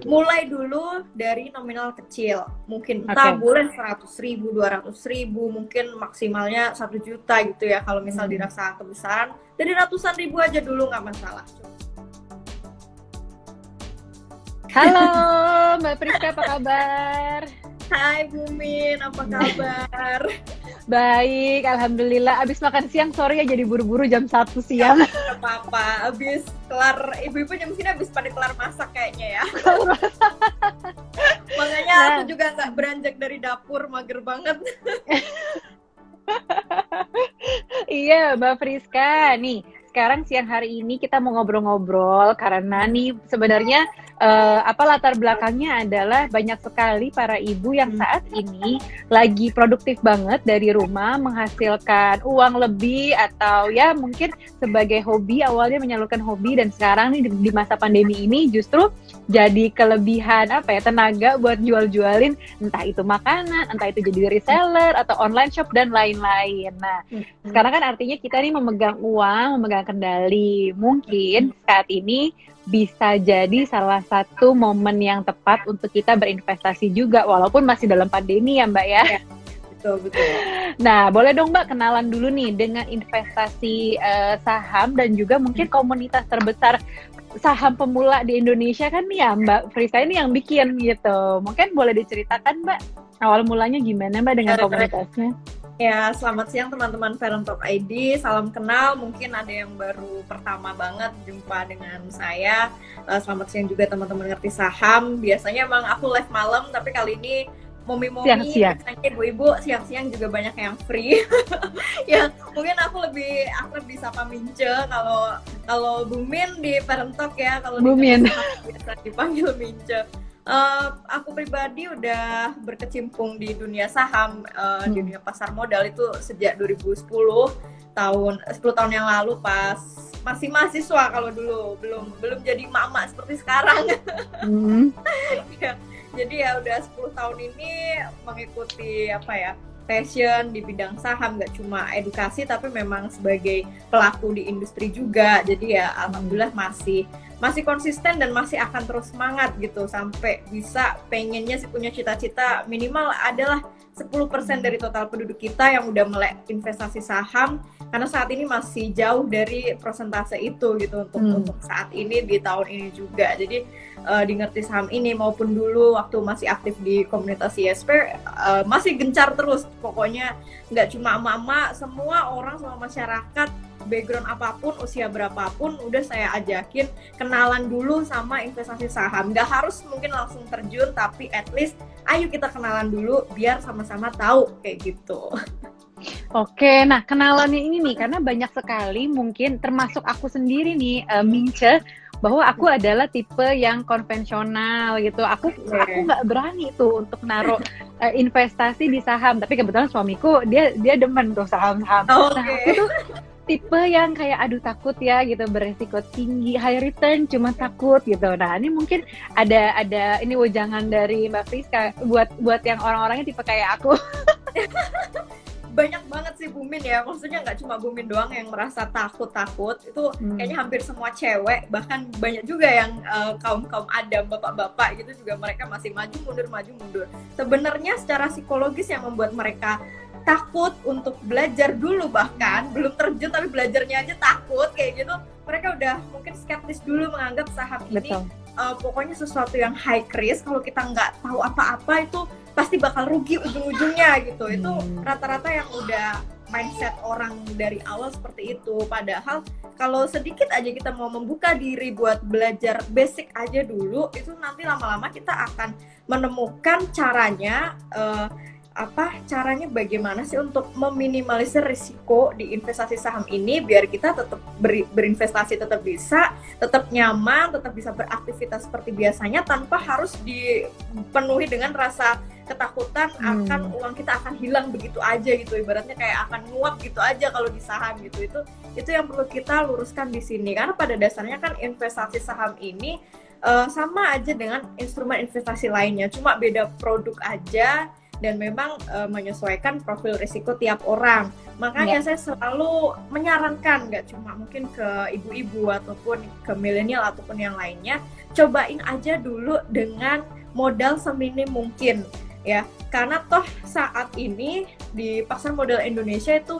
mulai dulu dari nominal kecil, mungkin boleh 100.000, 200.000, mungkin maksimalnya 1 juta gitu ya kalau misal dirasa kebesaran, dari ratusan ribu aja dulu nggak masalah. Halo Mbak Priska, apa kabar? Hai Bu Min, apa kabar? Baik, alhamdulillah. Abis makan siang, sorry ya jadi buru-buru jam 1 siang. Gak apa-apa, abis kelar, ibu-ibu jam sini abis pada kelar masak kayaknya ya. Makanya aku juga nggak beranjak dari dapur, mager banget. Iya Mbak Priska, nih sekarang siang hari ini kita mau ngobrol-ngobrol karena nih sebenarnya latar belakangnya adalah banyak sekali para ibu yang saat ini lagi produktif banget dari rumah, menghasilkan uang lebih atau ya mungkin sebagai hobi, awalnya menyalurkan hobi dan sekarang nih di masa pandemi ini justru jadi kelebihan tenaga buat jual-jualin entah itu makanan, entah itu jadi reseller atau online shop dan lain-lain. Nah, sekarang kan artinya kita nih memegang uang, memegang kendali. Mungkin saat ini bisa jadi salah satu momen yang tepat untuk kita berinvestasi juga, walaupun masih dalam pandemi ya Mbak ya. Betul. Nah, boleh dong Mbak kenalan dulu nih dengan investasi saham dan juga mungkin komunitas terbesar saham pemula di Indonesia kan nih ya Mbak Friska ini yang bikin gitu. Mungkin boleh diceritakan Mbak, awal mulanya gimana Mbak dengan komunitasnya? Ya, selamat siang teman-teman Parent Talk ID, salam kenal, mungkin ada yang baru pertama banget jumpa dengan saya. Selamat siang juga teman-teman ngerti saham, biasanya emang aku live malam, tapi kali ini momi-momi, biasanya ibu-ibu siang-siang juga banyak yang free. Ya, mungkin aku lebih akrab disapa Mince, kalau Bu Min di Parent Talk ya, kalau Bu Min biasa dipanggil Mince. Aku pribadi udah berkecimpung di dunia saham, di dunia pasar modal itu sejak 2010 tahun yang lalu pas masih mahasiswa, kalau dulu belum jadi emak-emak seperti sekarang. Ya, jadi ya udah 10 tahun ini mengikuti passion di bidang saham, nggak cuma edukasi tapi memang sebagai pelaku di industri juga. Jadi ya alhamdulillah masih konsisten dan masih akan terus semangat gitu sampai bisa pengennya sih punya cita-cita minimal adalah 10% dari total penduduk kita yang udah melek investasi saham, karena saat ini masih jauh dari persentase itu gitu untuk saat ini di tahun ini juga. Jadi di ngerti saham ini maupun dulu waktu masih aktif di komunitas ISP masih gencar terus, pokoknya nggak cuma emak-emak, semua orang, semua masyarakat, background apapun, usia berapapun, udah saya ajakin kenalan dulu sama investasi saham. Nggak harus mungkin langsung terjun, tapi at least ayo kita kenalan dulu biar sama-sama tahu kayak gitu. Oke, nah kenalannya ini nih, karena banyak sekali mungkin termasuk aku sendiri nih, Mince, bahwa aku adalah tipe yang konvensional gitu. Aku nggak berani tuh untuk naruh investasi di saham, tapi kebetulan suamiku dia demen tuh saham-saham. Nah, aku tuh tipe yang kayak aduh takut ya gitu, beresiko tinggi, high return cuma takut gitu. Nah, ini mungkin ada ini wejangan dari Mbak Friska buat yang orang-orangnya tipe kayak aku. Banyak banget sih Bu Min ya, maksudnya nggak cuma Bu Min doang yang merasa takut itu kayaknya hampir semua cewek, bahkan banyak juga yang kaum adam, bapak-bapak gitu juga, mereka masih maju mundur. Sebenarnya secara psikologis yang membuat mereka takut untuk belajar dulu, bahkan belum terjun tapi belajarnya aja takut kayak gitu, mereka udah mungkin skeptis dulu, menganggap saham ini pokoknya sesuatu yang high risk, kalau kita nggak tahu apa-apa itu pasti bakal rugi ujung-ujungnya gitu. Itu rata-rata yang udah mindset orang dari awal seperti itu. Padahal kalau sedikit aja kita mau membuka diri buat belajar basic aja dulu, itu nanti lama-lama kita akan menemukan caranya caranya bagaimana sih untuk meminimalisir risiko di investasi saham ini biar kita tetap berinvestasi, tetap bisa, tetap nyaman, tetap bisa beraktivitas seperti biasanya tanpa harus dipenuhi dengan rasa ketakutan akan uang kita akan hilang begitu aja gitu, ibaratnya kayak akan nguap gitu aja kalau di saham gitu. Itu yang perlu kita luruskan di sini, karena pada dasarnya kan investasi saham ini sama aja dengan instrumen investasi lainnya, cuma beda produk aja, dan memang menyesuaikan profil risiko tiap orang. Makanya saya selalu menyarankan, nggak cuma mungkin ke ibu-ibu ataupun ke milenial ataupun yang lainnya, cobain aja dulu dengan modal seminim mungkin ya, karena toh saat ini di pasar modal Indonesia itu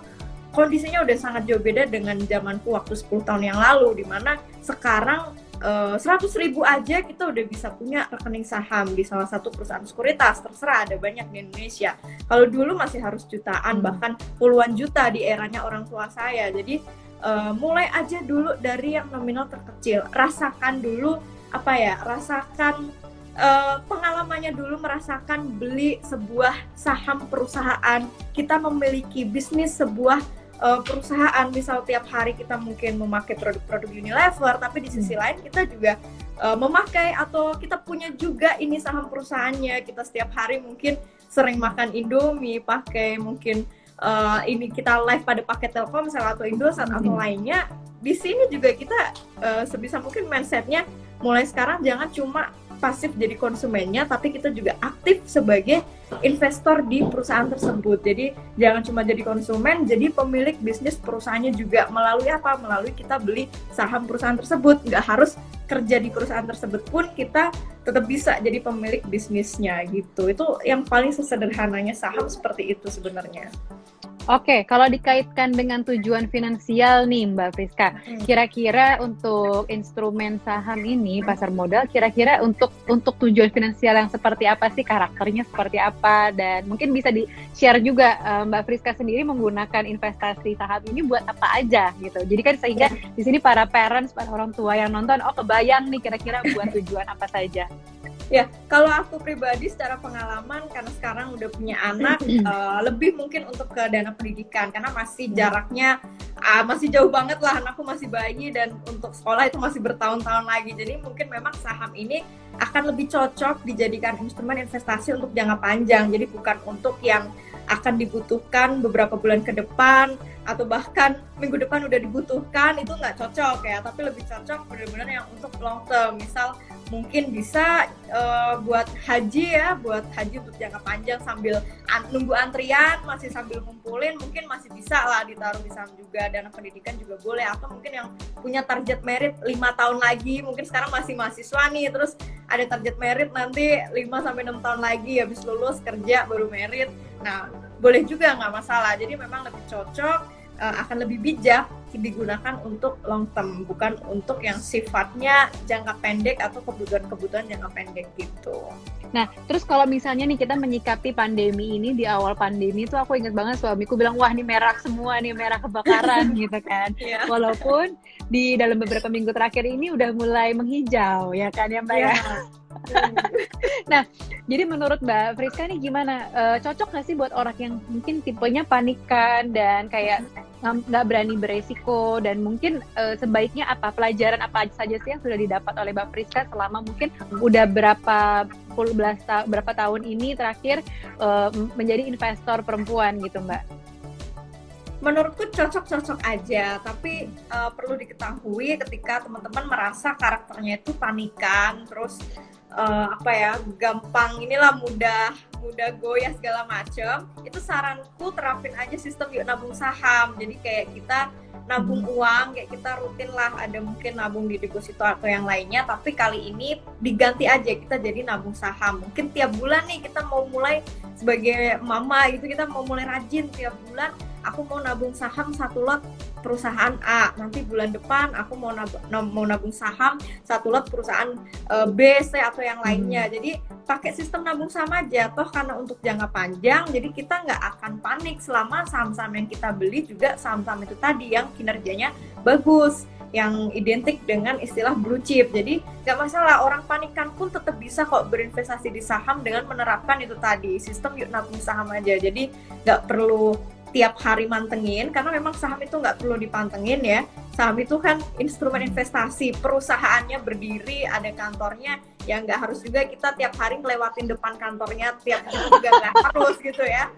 kondisinya udah sangat jauh beda dengan zamanku waktu 10 tahun yang lalu, dimana sekarang 100.000 aja kita udah bisa punya rekening saham di salah satu perusahaan sekuritas, terserah, ada banyak di Indonesia. Kalau dulu masih harus jutaan, bahkan puluhan juta di eranya orang tua saya. Jadi mulai aja dulu dari yang nominal terkecil, rasakan dulu rasakan pengalamannya dulu, merasakan beli sebuah saham perusahaan, kita memiliki bisnis sebuah perusahaan, misal tiap hari kita mungkin memakai produk-produk Unilever, tapi di sisi lain kita juga memakai atau kita punya juga ini saham perusahaannya, kita setiap hari mungkin sering makan Indomie, pakai mungkin ini kita live pada pakai Telkomsel atau Indosat atau lainnya. Di sini juga kita sebisa mungkin mindsetnya mulai sekarang jangan cuma pasif jadi konsumennya, tapi kita juga aktif sebagai investor di perusahaan tersebut. Jadi jangan cuma jadi konsumen, jadi pemilik bisnis perusahaannya juga. Melalui apa? Melalui kita beli saham perusahaan tersebut. Nggak harus kerja di perusahaan tersebut pun kita tetap bisa jadi pemilik bisnisnya gitu. Itu yang paling sesederhananya saham seperti itu sebenarnya. Oke, kalau dikaitkan dengan tujuan finansial nih Mbak Friska, kira-kira untuk instrumen saham ini, pasar modal, kira-kira untuk tujuan finansial yang seperti apa sih, karakternya seperti apa, dan mungkin bisa di-share juga Mbak Friska sendiri menggunakan investasi saham ini buat apa aja gitu. Jadi kan sehingga di sini para parents, para orang tua yang nonton, kebayang nih kira-kira buat tujuan apa saja. Ya, kalau aku pribadi secara pengalaman, karena sekarang udah punya anak, lebih mungkin untuk ke dana pendidikan, karena masih jaraknya masih jauh banget lah, anakku masih bayi dan untuk sekolah itu masih bertahun-tahun lagi. Jadi mungkin memang saham ini akan lebih cocok dijadikan instrumen investasi untuk jangka panjang. Jadi bukan untuk yang akan dibutuhkan beberapa bulan ke depan atau bahkan minggu depan udah dibutuhkan, itu nggak cocok ya. Tapi lebih cocok benar-benar yang untuk long term. Misal mungkin bisa buat haji ya, buat haji untuk jangka panjang sambil nunggu antrian, masih sambil ngumpulin, mungkin masih bisa lah ditaruh di saham juga. Dana pendidikan juga boleh, atau mungkin yang punya target merit 5 tahun lagi, mungkin sekarang masih mahasiswa nih, terus ada target merit nanti 5-6 tahun lagi habis lulus kerja baru merit. Nah, boleh juga, nggak masalah. Jadi memang lebih cocok, akan lebih bijak digunakan untuk long term, bukan untuk yang sifatnya jangka pendek atau kebutuhan jangka pendek gitu. Nah, terus kalau misalnya nih kita menyikapi pandemi ini, di awal pandemi itu aku ingat banget suamiku bilang, wah ini merah semua nih, merah kebakaran gitu kan. Yeah. Walaupun di dalam beberapa minggu terakhir ini udah mulai menghijau ya kan ya Mbak ya. Nah, jadi menurut Mbak Friska nih gimana? Cocok nggak sih buat orang yang mungkin tipenya panikan dan kayak nggak berani beresiko, dan mungkin sebaiknya apa, pelajaran apa saja sih yang sudah didapat oleh Mbak Friska selama mungkin udah berapa tahun ini terakhir menjadi investor perempuan gitu Mbak? Menurutku cocok-cocok aja, tapi perlu diketahui ketika teman-teman merasa karakternya itu panikan, terus gampang mudah goyah segala macem, itu saranku terapin aja sistem yuk nabung saham. Jadi kayak kita nabung uang, kayak kita rutin lah, ada mungkin nabung di deposito atau yang lainnya, tapi kali ini diganti aja, kita jadi nabung saham. Mungkin tiap bulan nih kita mau mulai sebagai mama gitu, kita mau mulai rajin tiap bulan, aku mau nabung saham 1 lot perusahaan A, nanti bulan depan aku mau nabung saham 1 lot perusahaan B, C atau yang lainnya. Jadi pakai sistem nabung saham aja, toh karena untuk jangka panjang, jadi kita nggak akan panik selama saham-saham yang kita beli juga saham-saham itu tadi yang kinerjanya bagus, yang identik dengan istilah blue chip. Jadi nggak masalah, orang panikan pun tetap bisa kok berinvestasi di saham dengan menerapkan itu tadi, sistem yuk nabung saham aja. Jadi nggak perlu tiap hari mantengin, karena memang saham itu nggak perlu dipantengin ya. Saham itu kan instrumen investasi, perusahaannya berdiri, ada kantornya, ya nggak harus juga kita tiap hari ngelewatin depan kantornya, tiap hari juga nggak harus gitu ya.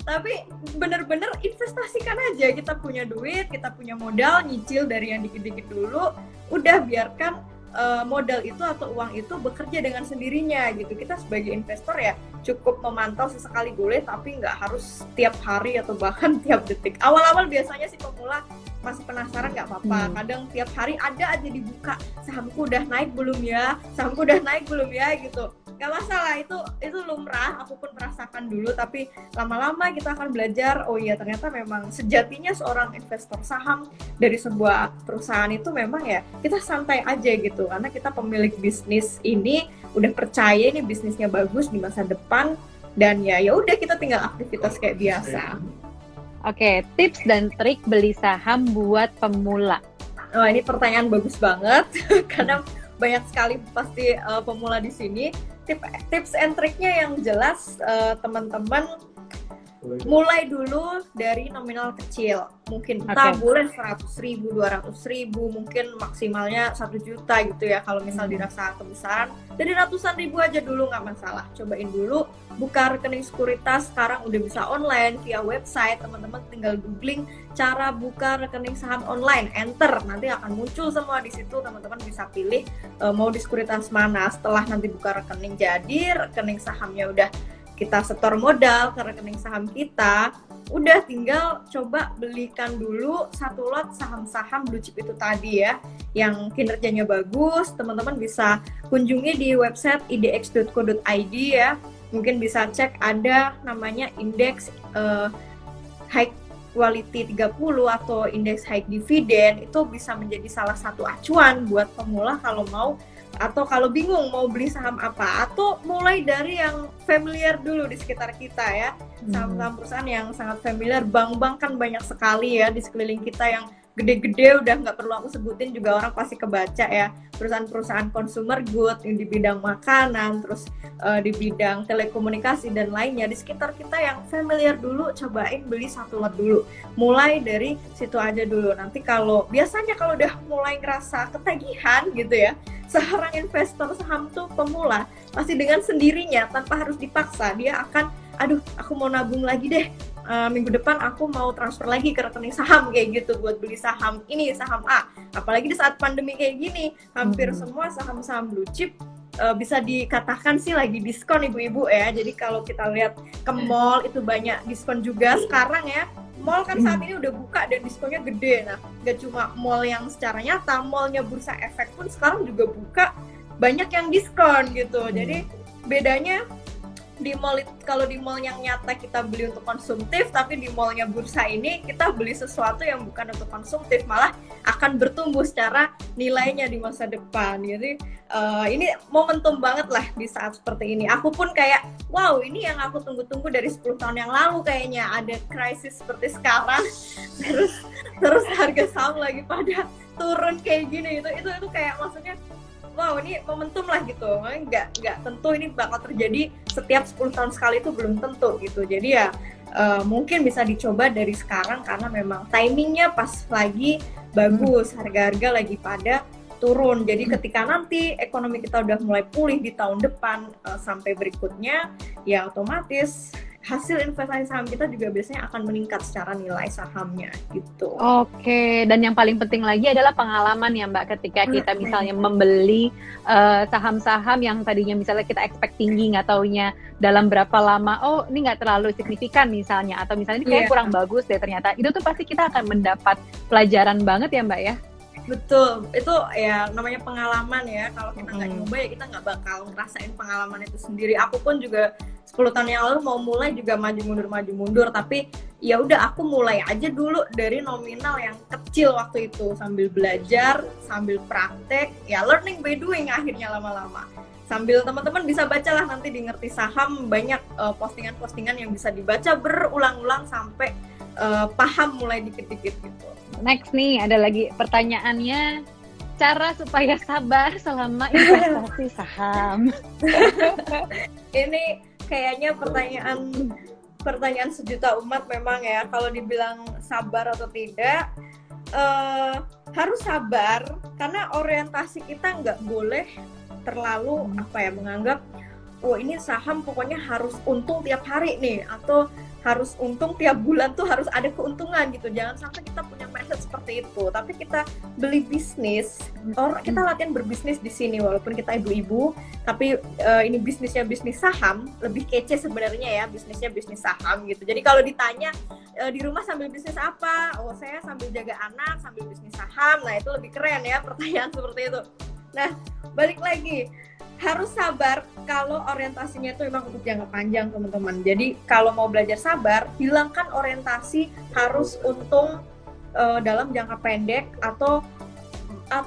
Tapi bener-bener investasikan aja, kita punya duit, kita punya modal, nyicil dari yang dikit-dikit dulu, udah biarkan modal itu atau uang itu bekerja dengan sendirinya gitu. Kita sebagai investor ya cukup memantau sesekali boleh, tapi nggak harus tiap hari atau bahkan tiap detik. Awal-awal biasanya sih pemula masih penasaran, nggak apa-apa. Kadang tiap hari ada aja dibuka, sahamku udah naik belum ya, sahamku udah naik belum ya gitu. Nggak masalah, itu lumrah, aku pun merasakan dulu, tapi lama-lama kita akan belajar, oh iya ternyata memang sejatinya seorang investor saham dari sebuah perusahaan itu memang ya kita santai aja gitu, karena kita pemilik bisnis ini udah percaya ini bisnisnya bagus di masa depan, dan ya udah kita tinggal aktivitas kayak biasa. Oke, tips dan trik beli saham buat pemula. Oh, ini pertanyaan bagus banget karena banyak sekali pasti pemula di sini. Tips and triknya yang jelas, teman-teman mulai dulu dari nominal kecil. Mungkin kita boleh 100.000, 200.000, mungkin maksimalnya 1 juta gitu ya. Kalau misal dirasa kebesaran, dari ratusan ribu aja dulu nggak masalah. Cobain dulu, buka rekening sekuritas. Sekarang udah bisa online via website. Teman-teman tinggal googling cara buka rekening saham online, enter, nanti akan muncul semua di situ. Teman-teman bisa pilih mau di sekuritas mana. Setelah nanti buka rekening, jadi rekening sahamnya udah kita setor modal ke rekening saham kita, udah tinggal coba belikan dulu 1 lot saham-saham blue chip itu tadi ya, yang kinerjanya bagus. Teman-teman bisa kunjungi di website idx.co.id ya, mungkin bisa cek ada namanya indeks high quality 30 atau indeks high dividend. Itu bisa menjadi salah satu acuan buat pemula kalau mau, atau kalau bingung mau beli saham apa, atau mulai dari yang familiar dulu di sekitar kita ya, saham-saham perusahaan yang sangat familiar. Bank-bank kan banyak sekali ya di sekeliling kita yang gede-gede, udah nggak perlu aku sebutin juga orang pasti kebaca ya. Perusahaan-perusahaan consumer good yang di bidang makanan, terus di bidang telekomunikasi dan lainnya di sekitar kita yang familiar dulu, cobain beli 1 lot dulu. Mulai dari situ aja dulu. Nanti kalau biasanya kalau udah mulai ngerasa ketagihan gitu ya, seorang investor saham tuh pemula pasti dengan sendirinya tanpa harus dipaksa dia akan, aduh aku mau nabung lagi deh, minggu depan aku mau transfer lagi ke rekening saham kayak gitu buat beli saham ini, saham A. Apalagi di saat pandemi kayak gini, hampir semua saham-saham blue chip bisa dikatakan sih lagi diskon ibu-ibu ya. Jadi kalau kita lihat ke mall itu banyak diskon juga sekarang ya. Mall kan saat ini udah buka dan diskonnya gede. Nah, gak cuma mall yang secara nyata, mallnya Bursa Efek pun sekarang juga buka, banyak yang diskon gitu. Jadi bedanya di mall, kalau di mall yang nyata kita beli untuk konsumtif, tapi di mallnya bursa ini kita beli sesuatu yang bukan untuk konsumtif, malah akan bertumbuh secara nilainya di masa depan. Jadi ini momentum banget lah di saat seperti ini. Aku pun kayak, wow ini yang aku tunggu-tunggu dari 10 tahun yang lalu kayaknya, ada krisis seperti sekarang, terus harga saham lagi pada turun kayak gini. Itu kayak maksudnya, wow ini momentum lah gitu. Nggak tentu ini bakal terjadi setiap 10 tahun sekali, itu belum tentu gitu. Jadi ya mungkin bisa dicoba dari sekarang karena memang timingnya pas lagi bagus, harga-harga lagi pada turun. Jadi ketika nanti ekonomi kita udah mulai pulih di tahun depan sampai berikutnya, ya otomatis hasil investasi saham kita juga biasanya akan meningkat secara nilai sahamnya gitu. Oke, dan yang paling penting lagi adalah pengalaman ya Mbak, ketika kita misalnya membeli saham-saham yang tadinya misalnya kita expect tinggi, nggak taunya dalam berapa lama, oh ini nggak terlalu signifikan misalnya, atau misalnya ini kayak kurang bagus deh ternyata, itu tuh pasti kita akan mendapat pelajaran banget ya Mbak ya? Betul, itu ya namanya pengalaman ya. Kalau kita nggak nyoba ya kita nggak bakal ngerasain pengalaman itu sendiri. Aku pun juga 10 tahun yang lalu mau mulai juga maju mundur, tapi ya udah aku mulai aja dulu dari nominal yang kecil waktu itu, sambil belajar, sambil praktek, ya learning by doing akhirnya lama-lama. Sambil teman-teman bisa bacalah nanti di Ngerti Saham, banyak postingan-postingan yang bisa dibaca berulang-ulang sampai paham mulai dikit-dikit gitu. Next nih, ada lagi pertanyaannya, cara supaya sabar selama investasi saham. Ini kayaknya pertanyaan sejuta umat memang ya. Kalau dibilang sabar atau tidak, harus sabar karena orientasi kita nggak boleh terlalu menganggap, oh ini saham pokoknya harus untung tiap hari nih, atau harus untung tiap bulan tuh harus ada keuntungan gitu. Jangan sampai kita punya mindset mindset seperti itu, tapi kita beli bisnis, kita latihan berbisnis di sini walaupun kita ibu-ibu, tapi ini bisnisnya bisnis saham, lebih kece sebenarnya ya, bisnisnya bisnis saham gitu. Jadi kalau ditanya di rumah sambil bisnis apa, oh saya sambil jaga anak sambil bisnis saham, nah itu lebih keren ya pertanyaan seperti itu. Nah balik lagi, harus sabar kalau orientasinya itu memang untuk jangka panjang teman-teman. Jadi kalau mau belajar sabar, hilangkan orientasi harus untung dalam jangka pendek atau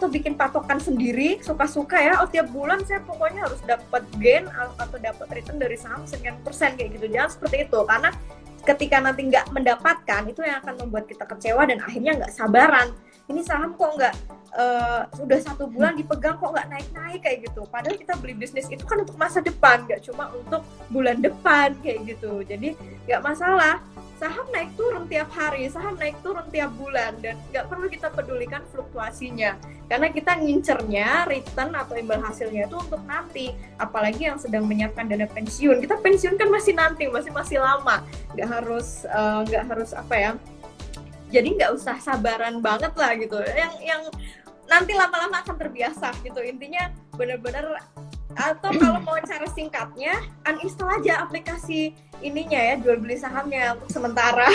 bikin patokan sendiri suka-suka ya. Oh tiap bulan saya pokoknya harus dapat gain atau dapat return dari saham sekian persen kayak gitu. Jangan seperti itu, karena ketika nanti nggak mendapatkan, itu yang akan membuat kita kecewa dan akhirnya nggak sabaran. Ini saham kok nggak sudah 1 bulan dipegang kok nggak naik-naik kayak gitu. Padahal kita beli bisnis itu kan untuk masa depan, nggak cuma untuk bulan depan kayak gitu. Jadi nggak masalah, saham naik turun tiap hari, saham naik turun tiap bulan, dan nggak perlu kita pedulikan fluktuasinya. Karena kita ngincernya return atau imbal hasilnya itu untuk nanti. Apalagi yang sedang menyiapkan dana pensiun. Kita pensiun kan masih nanti, masih lama. Nggak harus apa ya. Jadi nggak usah sabaran banget lah gitu. Yang nanti lama-lama akan terbiasa gitu. Intinya benar-benar, atau kalau mau cara singkatnya, uninstall aja aplikasi ininya ya, jual beli sahamnya untuk sementara.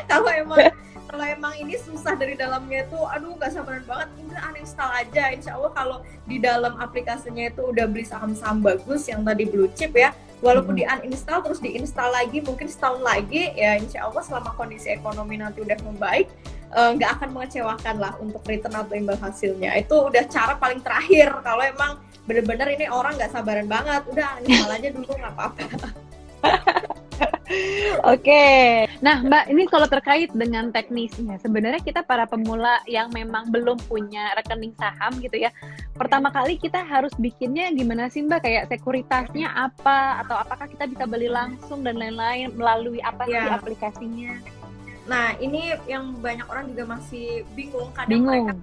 Kalau emang ini susah dari dalamnya itu, aduh nggak sabaran banget, udah uninstall aja. Insya Allah kalau di dalam aplikasinya itu udah beli saham-saham bagus yang tadi blue chip ya, walaupun di uninstall terus diinstal lagi mungkin setahun lagi ya, insya Allah selama kondisi ekonomi nanti udah membaik, nggak akan mengecewakan lah untuk return atau imbal hasilnya. Itu udah cara paling terakhir kalau emang bener-bener ini orang nggak sabaran banget, udah uninstall aja dulu nggak apa-apa. Oke, nah Mbak, ini kalau terkait dengan teknisnya, sebenarnya kita para pemula yang memang belum punya rekening saham gitu ya, pertama kali kita harus bikinnya gimana sih Mbak? Kayak sekuritasnya apa, atau apakah kita bisa beli langsung dan lain-lain, melalui apa sih aplikasinya? Nah ini yang banyak orang juga masih bingung, kadang mereka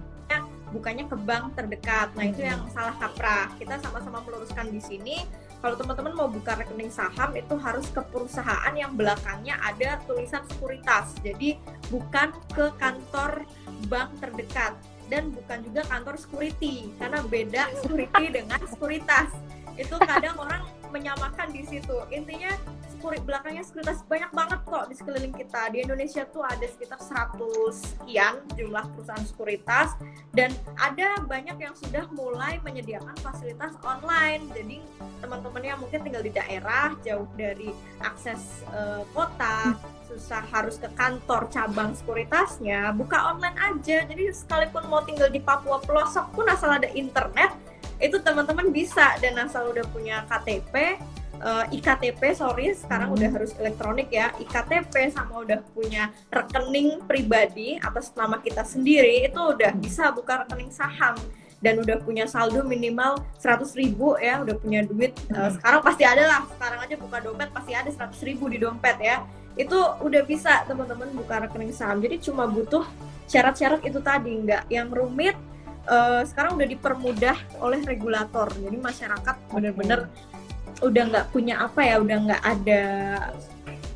bukannya ke bank terdekat. Nah itu yang salah kaprah. Kita sama-sama meluruskan di sini. Kalau teman-teman mau buka rekening saham, itu harus ke perusahaan yang belakangnya ada tulisan sekuritas. Jadi bukan ke kantor bank terdekat, dan bukan juga kantor security, karena beda security dengan sekuritas. Itu kadang orang menyamakan di situ. Intinya belakangnya sekuritas banyak banget kok di sekeliling kita. Di Indonesia tuh ada sekitar 100 sekian jumlah perusahaan sekuritas, dan ada banyak yang sudah mulai menyediakan fasilitas online. Jadi teman-teman yang mungkin tinggal di daerah jauh dari akses kota, susah harus ke kantor cabang sekuritasnya, buka online aja. Jadi sekalipun mau tinggal di Papua pelosok pun, asal ada internet, itu teman-teman bisa. Dan asal udah punya KTP, IKTP sekarang udah harus elektronik ya, IKTP sama udah punya rekening pribadi atas nama kita sendiri, itu udah bisa buka rekening saham. Dan udah punya saldo minimal 100.000 ya, udah punya duit, sekarang pasti ada lah, sekarang aja buka dompet pasti ada 100.000 di dompet ya, itu udah bisa teman-teman buka rekening saham. Jadi cuma butuh syarat-syarat itu tadi, nggak yang rumit. Sekarang udah dipermudah oleh regulator, jadi masyarakat bener-bener udah nggak punya apa ya, udah nggak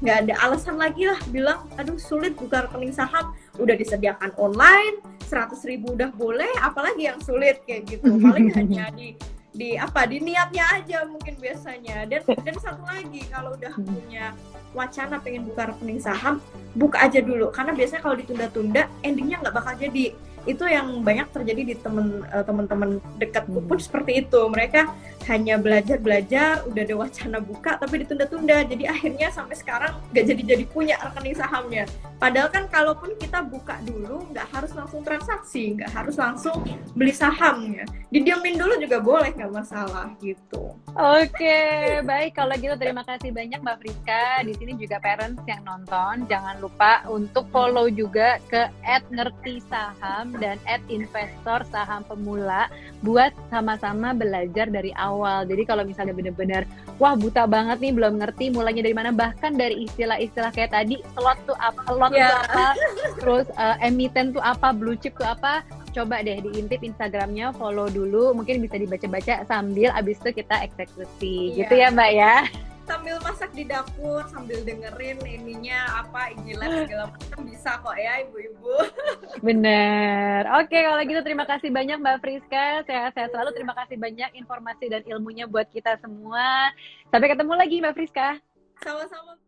ada alasan lagi lah bilang aduh sulit buka rekening saham, udah disediakan online, 100.000 udah boleh, apalagi yang sulit kayak gitu. Paling hanya di niatnya aja mungkin biasanya. Dan satu lagi, kalau udah punya wacana pengen buka rekening saham, buka aja dulu, karena biasanya kalau ditunda-tunda endingnya nggak bakal jadi. Itu yang banyak terjadi di teman-teman dekatku pun seperti itu. Mereka hanya belajar, udah ada wacana buka tapi ditunda-tunda. Jadi akhirnya sampai sekarang nggak jadi punya rekening sahamnya. Padahal kan kalaupun kita buka dulu, nggak harus langsung transaksi, nggak harus langsung beli sahamnya. Didiamin dulu juga boleh, nggak masalah gitu. Oke, baik, kalau gitu terima kasih banyak Mbak Friska. Di sini juga parents yang nonton, jangan lupa untuk follow juga ke @ngertisaham dan @investor saham pemula buat sama-sama belajar dari awal. Jadi kalau misalnya benar-benar wah buta banget nih, belum ngerti mulainya dari mana, bahkan dari istilah-istilah kayak tadi, slot tuh apa, terus emiten tuh apa, blue chip tuh apa, coba deh diintip Instagramnya, follow dulu, mungkin bisa dibaca-baca sambil abis itu kita eksekusi, gitu ya Mbak ya. Sambil masak di dapur, sambil dengerin ininya apa, IG Live segala macam bisa kok ya ibu-ibu. Bener. Oke, kalau gitu terima kasih banyak Mbak Friska. Sehat-sehat selalu. Terima kasih banyak informasi dan ilmunya buat kita semua. Sampai ketemu lagi Mbak Friska. Sama-sama.